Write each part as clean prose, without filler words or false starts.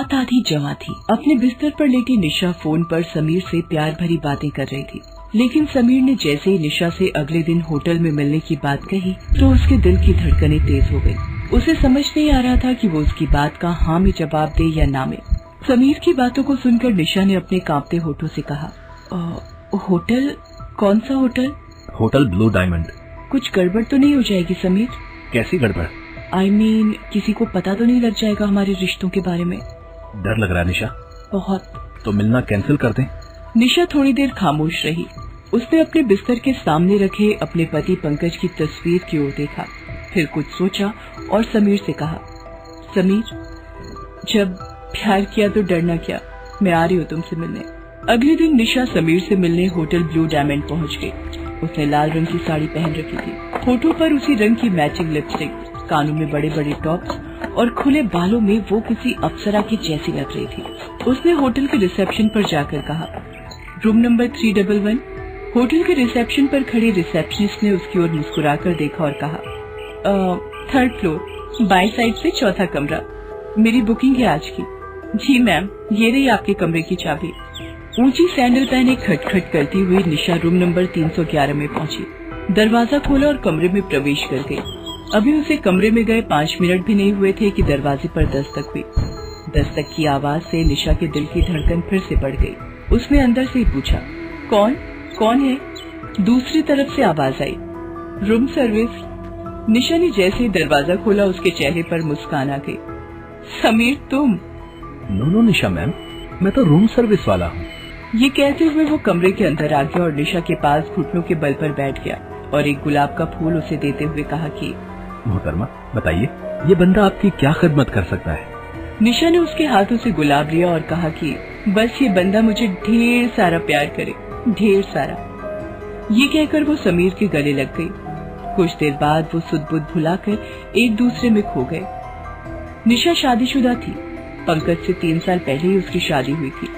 रात आधी जमा थी। अपने बिस्तर पर लेटी निशा फोन पर समीर से प्यार भरी बातें कर रही थी, लेकिन समीर ने जैसे ही निशा से अगले दिन होटल में मिलने की बात कही तो उसके दिल की धड़कनें तेज हो गई। उसे समझ नहीं आ रहा था कि वो उसकी बात का हाँ में जवाब दे या ना में। समीर की बातों को सुनकर निशा ने अपने कांपते होठों से कहा, होटल? कौन सा होटल? Hotel blue diamond. कुछ गड़बड़ तो नहीं हो जाएगी समीर? कैसी गड़बड़? I mean, किसी को पता तो नहीं लग जाएगा हमारे रिश्तों के बारे में? डर लग रहा है निशा। बहुत। तो मिलना कैंसिल कर दें? निशा थोड़ी देर खामोश रही। उसने अपने बिस्तर के सामने रखे अपने पति पंकज की तस्वीर की ओर देखा, फिर कुछ सोचा और समीर से कहा, समीर, जब प्यार किया तो डरना क्या, मैं आ रही हूँ तुमसे मिलने। अगले दिन निशा समीर से मिलने होटल ब्लू डायमंड पहुँच गई। उसने लाल रंग की साड़ी पहन रखी थी, होठों पर उसी रंग की मैचिंग लिपस्टिक, कानों में बड़े बड़े टॉप्स और खुले बालों में वो किसी अप्सरा की जैसी लग रही थी। उसने होटल के रिसेप्शन पर जाकर कहा, रूम नंबर 311। होटल के रिसेप्शन पर खड़ी रिसेप्शनिस्ट ने उसकी ओर मुस्कुराकर देखा और कहा, 3rd फ्लोर, बाएं साइड से 4था कमरा। मेरी बुकिंग है आज की। जी मैम, ये रही आपके कमरे की चाबी। ऊंची सैंडल पहने खटखट करती हुई निशा रूम नंबर 311 में पहुंची। दरवाजा खोला और कमरे में प्रवेश कर गई। अभी उसे कमरे में गए 5 मिनट भी नहीं हुए थे कि दरवाजे पर दस्तक हुई। दस्तक की आवाज से निशा के दिल की धड़कन फिर से बढ़ गई। उसने अंदर से ही पूछा, कौन है? दूसरी तरफ से आवाज आई, रूम सर्विस। निशा ने जैसे ही दरवाजा खोला उसके चेहरे पर मुस्कान आ गई। समीर तुम? नो निशा मैम, मैं तो रूम सर्विस वाला हूँ। ये कहते हुए वो कमरे के अंदर आ गया और निशा के पास घुटनों के बल पर बैठ गया और एक गुलाब का फूल उसे देते हुए कहा कि मोहतरमा बताइए, ये बंदा आपकी क्या खिदमत कर सकता है? निशा ने उसके हाथों से गुलाब लिया और कहा कि बस ये बंदा मुझे ढेर सारा प्यार करे, ढेर सारा। ये कहकर वो समीर के गले लग गई। कुछ देर बाद वो सुध-बुध भुलाकर एक दूसरे में खो गए। निशा शादीशुदा थी। पंकज से 3 साल पहले ही उसकी शादी हुई थी,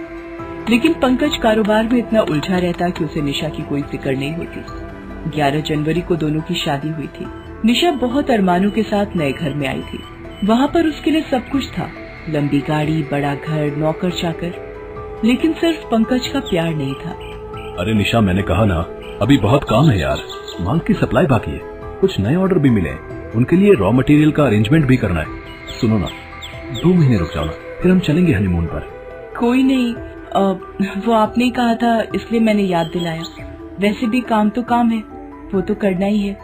लेकिन पंकज कारोबार में इतना उलझा रहता कि उसे निशा की कोई फिक्र नहीं होती। 11 जनवरी को दोनों की शादी हुई थी। निशा बहुत अरमानों के साथ नए घर में आई थी। वहाँ पर उसके लिए सब कुछ था, लंबी गाड़ी, बड़ा घर, नौकर चाकर, लेकिन सिर्फ पंकज का प्यार नहीं था। अरे निशा, मैंने कहा ना, अभी बहुत काम है यार। माल की सप्लाई बाकी है, कुछ नए ऑर्डर भी मिले हैं, उनके लिए रॉ मटेरियल का अरेंजमेंट भी करना है। सुनो ना, 2 महीने रुक जाओ ना, फिर हम चलेंगे हनीमून पर। कोई नहीं, वो आपने ही कहा था इसलिए मैंने याद दिलाया। वैसे भी काम तो काम है, वो तो करना ही है।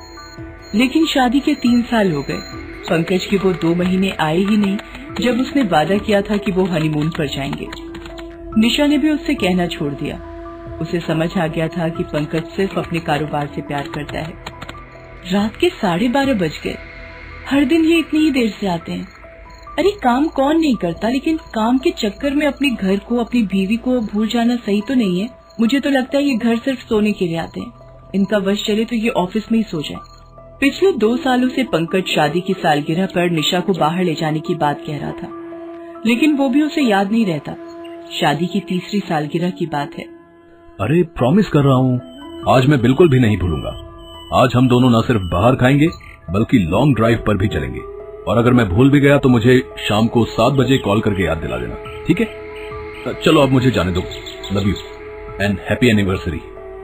लेकिन शादी के 3 साल हो गए। पंकज के वो 2 महीने आए ही नहीं जब उसने वादा किया था कि वो हनीमून पर जाएंगे। निशा ने भी उससे कहना छोड़ दिया। उसे समझ आ गया था कि पंकज सिर्फ अपने कारोबार से प्यार करता है। रात के 12:30 बज गए। हर दिन ये इतनी ही देर से आते हैं। अरे काम कौन नहीं करता, लेकिन काम के चक्कर में अपने घर को, अपनी बीवी को भूल जाना सही तो नहीं है। मुझे तो लगता है ये घर सिर्फ सोने के लिए आते हैं। इनका वश चले तो ये ऑफिस में ही सो जाए। पिछले 2 सालों से पंकज शादी की सालगिरह पर निशा को बाहर ले जाने की बात कह रहा था, लेकिन वो भी उसे याद नहीं रहता। शादी की 3री सालगिरह की बात है। अरे प्रॉमिस कर रहा हूँ, आज मैं बिल्कुल भी नहीं भूलूंगा। आज हम दोनों न सिर्फ बाहर खाएंगे बल्कि लॉन्ग ड्राइव पर भी चलेंगे। और अगर मैं भूल भी गया तो मुझे शाम को 7 बजे कॉल करके याद दिला देना, ठीक है? चलो अब मुझे जाने दो। Love you and happy anniversary.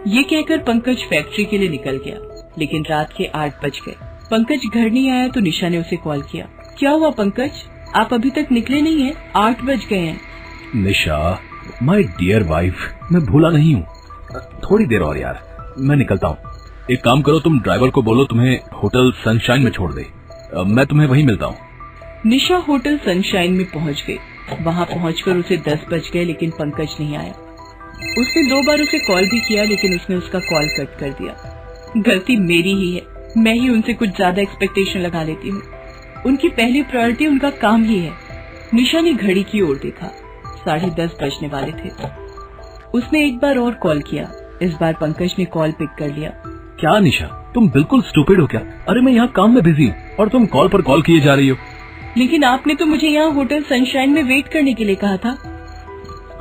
ये कहकर पंकज फैक्ट्री के लिए निकल गया, लेकिन रात के 8 बज गए। पंकज घर नहीं आया तो निशा ने उसे कॉल किया। क्या हुआ पंकज, आप अभी तक निकले नहीं हैं? 8 बज गए हैं। निशा, माय डियर वाइफ, मैं भूला नहीं हूँ। थोड़ी देर और यार, मैं निकलता हूँ। एक काम करो, तुम ड्राइवर को बोलो तुम्हें होटल सनशाइन में छोड़ दे। मैं तुम्हें वहीं मिलता हूँ। निशा होटल सनशाइन में पहुँच गई। वहाँ पहुँचकर उसे 10 बज गए, लेकिन पंकज नहीं आया। उसने 2 बार उसे कॉल भी किया, लेकिन उसने उसका कॉल कट कर दिया। गलती मेरी ही है, मैं ही उनसे कुछ ज्यादा एक्सपेक्टेशन लगा लेती हूँ। उनकी पहली प्रायोरिटी उनका काम ही है। निशा ने घड़ी की ओर देखा, 10:30 बजने वाले थे। उसने एक बार और कॉल किया। इस बार पंकज ने कॉल पिक कर लिया। क्या निशा, तुम बिल्कुल स्टूपिड हो क्या? अरे मैं यहाँ काम में बिजी हूँ और तुम कॉल पर कॉल किए जा रही हो। लेकिन आपने तो मुझे यहाँ होटल सनशाइन में वेट करने के लिए कहा था।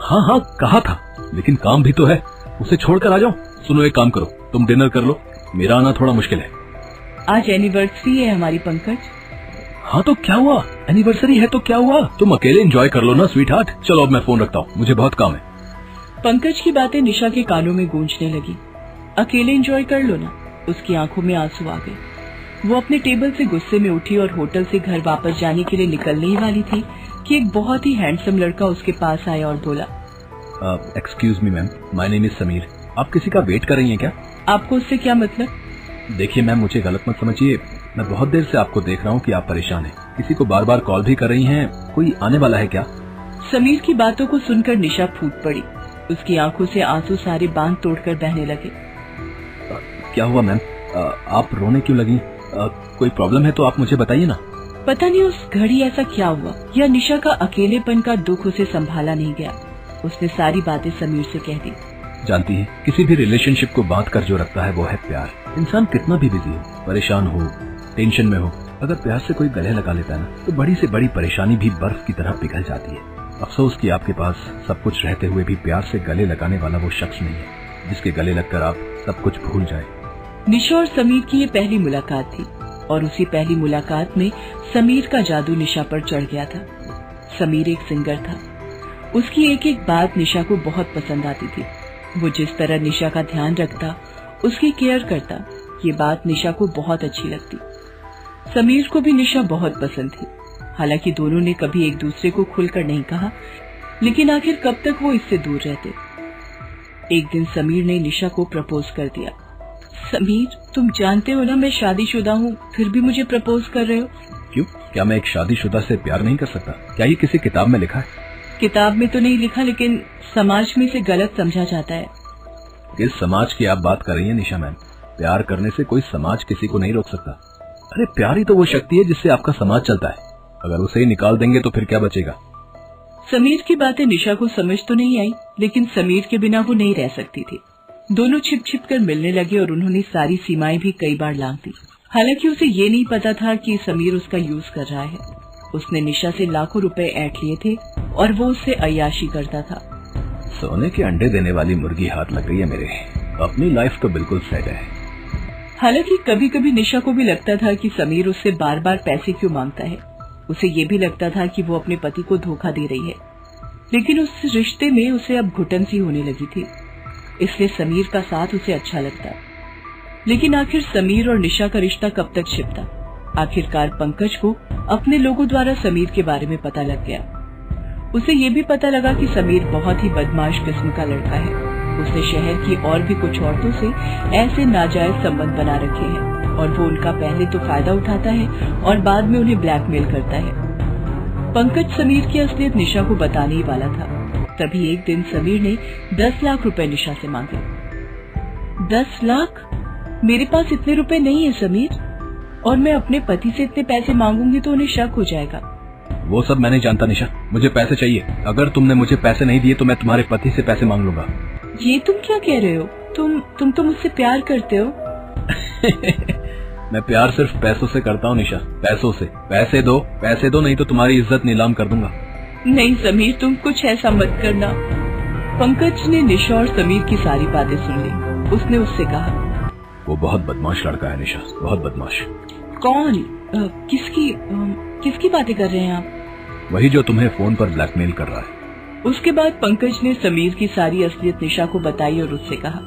हाँ कहा था, लेकिन काम भी तो है, उसे छोड़कर आ जाओ। सुनो, एक काम करो, तुम डिनर कर लो, मेरा आना थोड़ा मुश्किल है। आज एनिवर्सरी है हमारी पंकज। हाँ तो क्या हुआ, एनिवर्सरी है तो क्या हुआ, तुम अकेले एंजॉय कर लो ना स्वीट हार्ट। चलो अब मैं फोन रखता हूँ, मुझे बहुत काम है। पंकज की बातें निशा के कानों में गूंजने लगी। अकेले एंजॉय कर लो ना। उसकी आंखों में आंसू आ गए। वो अपने टेबल से गुस्से में उठी और होटल से घर वापस जाने के लिए निकलने ही वाली थी कि एक बहुत ही हैंडसम लड़का उसके पास आया और बोला, excuse me ma'am, my name is Sameer. आप किसी का वेट कर रही हैं क्या? आपको उससे क्या मतलब? देखिए मैम, मुझे गलत मत समझिए, मैं बहुत देर से आपको देख रहा हूँ कि आप परेशान हैं। किसी को बार बार कॉल भी कर रही हैं, कोई आने वाला है क्या? समीर की बातों को सुनकर निशा फूट पड़ी। उसकी आंखों से आंसू सारे बांध तोड़कर बहने लगे। क्या हुआ मैम, आप रोने क्यों लगी? कोई प्रॉब्लम है तो आप मुझे बताइए ना। पता नहीं उस घड़ी ऐसा क्या हुआ, या निशा का अकेलेपन का दुख उसे संभाला नहीं गया। उसने सारी बातें समीर से कह दी। जानती है, किसी भी रिलेशनशिप को बांध कर जो रखता है वो है प्यार। इंसान कितना भी बिजी हो, परेशान हो, टेंशन में हो, अगर प्यार से कोई गले लगा लेता है ना, तो बड़ी से बड़ी परेशानी भी बर्फ की तरह पिघल जाती है। अफसोस कि आपके पास सब कुछ रहते हुए भी प्यार से गले लगाने वाला वो शख्स नहीं है जिसके गले लगकर आप सब कुछ भूल जाए। निशा और समीर की ये पहली मुलाकात थी और उसी पहली मुलाकात में समीर का जादू निशा पर चढ़ गया था। समीर एक सिंगर था। उसकी एक एक बात निशा को बहुत पसंद आती थी। वो जिस तरह निशा का ध्यान रखता, उसकी केयर करता, ये बात निशा को बहुत अच्छी लगती। समीर को भी निशा बहुत पसंद थी। हालांकि दोनों ने कभी एक दूसरे को खुलकर नहीं कहा, लेकिन आखिर कब तक वो इससे दूर रहते। एक दिन समीर ने निशा को प्रपोज कर दिया। समीर, तुम जानते हो ना मैं शादीशुदा हूँ, फिर भी मुझे प्रपोज कर रहे हो? क्यों, क्या मैं एक शादीशुदा से प्यार नहीं कर सकता? क्या ये किसी किताब में लिखा है? किताब में तो नहीं लिखा, लेकिन समाज में इसे गलत समझा जाता है। किस समाज की आप बात कर रही हैं निशा मैम? प्यार करने से कोई समाज किसी को नहीं रोक सकता। अरे प्यार ही तो वो शक्ति है जिससे आपका समाज चलता है। अगर उसे ही निकाल देंगे तो फिर क्या बचेगा? समीर की बातें निशा को समझ तो नहीं आई, लेकिन समीर के बिना वो नहीं रह सकती थी। दोनों छिप छिप कर मिलने लगे और उन्होंने सारी सीमाएं भी कई बार लांघ दी। हालांकि उसे ये नहीं पता था कि समीर उसका यूज कर रहा है। उसने निशा से लाखों रुपए ऐंठ लिए थे और वो उससे अय्याशी करता था। सोने के अंडे देने वाली मुर्गी हाथ लग गई है मेरे। अपनी लाइफ तो बिल्कुल सेट है। हालांकि कभी कभी निशा को भी लगता था कि समीर उससे बार बार पैसे क्यों मांगता है। उसे ये भी लगता था कि वो अपने पति को धोखा दे रही है, लेकिन उस रिश्ते में उसे अब घुटन सी होने लगी थी। इसलिए समीर का साथ उसे अच्छा लगता। लेकिन आखिर समीर और निशा का रिश्ता कब तक छिपता? आखिरकार पंकज को अपने लोगों द्वारा समीर के बारे में पता लग गया। उसे ये भी पता लगा कि समीर बहुत ही बदमाश किस्म का लड़का है। उसने शहर की और भी कुछ औरतों से ऐसे नाजायज संबंध बना रखे हैं और वो उनका पहले तो फायदा उठाता है और बाद में उन्हें ब्लैकमेल करता है। पंकज समीर की असलियत निशा को बताने ही वाला था। तभी एक दिन समीर ने 10 लाख रुपए निशा से मांगे। 10 लाख? मेरे पास इतने रुपए नहीं है समीर, और मैं अपने पति से इतने पैसे मांगूंगी तो उन्हें शक हो जाएगा। वो सब मैं नहीं जानता निशा, मुझे पैसे चाहिए। अगर तुमने मुझे पैसे नहीं दिए तो मैं तुम्हारे पति से पैसे मांग लूंगा। ये तुम क्या कह रहे हो? तुम तो मुझसे प्यार करते हो। मैं प्यार सिर्फ पैसों से करता हूँ निशा, पैसों से। पैसे दो नहीं तो तुम्हारी इज्जत नीलाम कर दूंगा। नहीं समीर, तुम कुछ ऐसा मत करना। पंकज ने निशा और समीर की सारी बातें सुन ली। उसने उससे कहा, वो बहुत बदमाश लड़का है निशा, बहुत बदमाश। कौन? किसकी बातें कर रहे हैं आप? वही जो तुम्हें फोन पर ब्लैकमेल कर रहा है। उसके बाद पंकज ने समीर की सारी असलियत निशा को बताई और उससे कहा,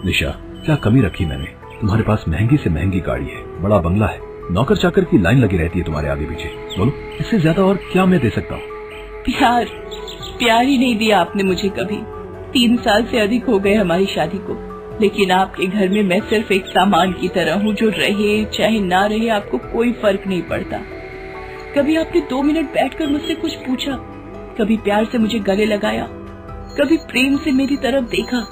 निशा, क्या कमी रखी मैंने? तुम्हारे पास महंगी से महंगी गाड़ी है, बड़ा बंगला है, नौकर चाकर की लाइन लगी रहती है तुम्हारे आगे पीछे। बोलो, इससे ज्यादा और क्या मैं दे सकता हूँ? प्यार ही नहीं दिया आपने मुझे कभी। 3 साल से अधिक हो गए हमारी शादी को, लेकिन आपके घर में मैं सिर्फ एक सामान की तरह हूँ जो रहे चाहे ना रहे आपको कोई फर्क नहीं पड़ता। कभी आपने 2 मिनट बैठकर मुझसे कुछ पूछा? कभी प्यार से मुझे गले लगाया? कभी प्रेम से मेरी तरफ देखा?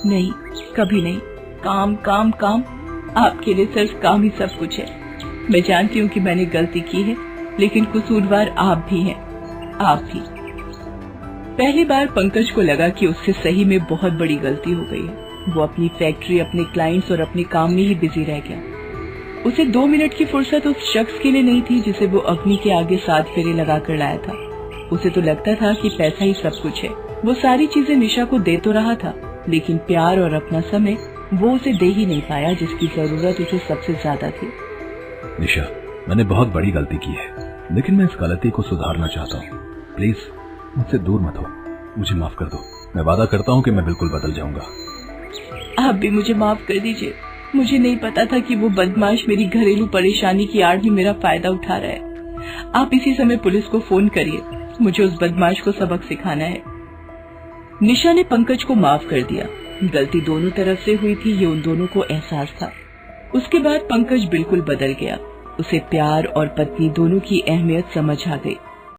नहीं, कभी नहीं। काम काम काम। आपके लिए सिर्फ काम ही सब कुछ है। मैं जानती हूँ कि मैंने गलती की है, लेकिन कसूरवार आप भी हैं, आप भी। पहली बार पंकज को लगा कि उससे सही में बहुत बड़ी गलती हो गई है। वो अपनी फैक्ट्री, अपने क्लाइंट्स और अपने काम में ही बिजी रह गया। उसे 2 मिनट की फुर्सत उस शख्स के लिए नहीं थी जिसे वो अग्नि के आगे 7 फेरे लगा कर लाया था। उसे तो लगता था कि पैसा ही सब कुछ है। वो सारी चीजें निशा को दे तो रहा था, लेकिन प्यार और अपना समय वो उसे दे ही नहीं पाया जिसकी जरूरत उसे सबसे ज्यादा थी। निशा, मैंने बहुत बड़ी गलती की है। लेकिन मैं इस गलती को सुधारना चाहता हूँ। प्लीज मुझसे दूर मत हो, मुझे माफ कर दो। मैं वादा करता हूँ कि मैं बिल्कुल बदल जाऊंगा। आप भी मुझे माफ कर दीजिए। मुझे नहीं पता था कि वो बदमाश मेरी घरेलू परेशानी की आड़ में मेरा फायदा उठा रहा है। आप इसी समय पुलिस को फोन करिए, मुझे उस बदमाश को सबक सिखाना है। निशा ने पंकज को माफ कर दिया। गलती दोनों तरफ से हुई थी, ये उन दोनों को एहसास था। उसके बाद पंकज बिल्कुल बदल गया। उसे प्यार और पत्नी दोनों की अहमियत समझ आ गई।